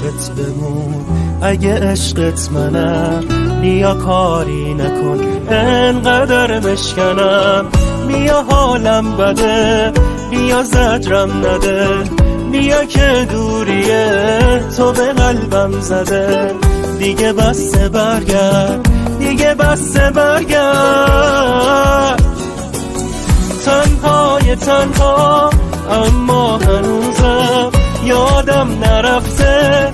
عطرت بمون. اگه عشقت منم بیا کاری نکن انقدر مشکنم. بیا حالم بده بیا زجرم نده، بیا که دوریه تو به قلبم زده. دیگه بسته برگرد دیگه بسته برگرد. تنهای تنها اما هنوزم یادم نرفته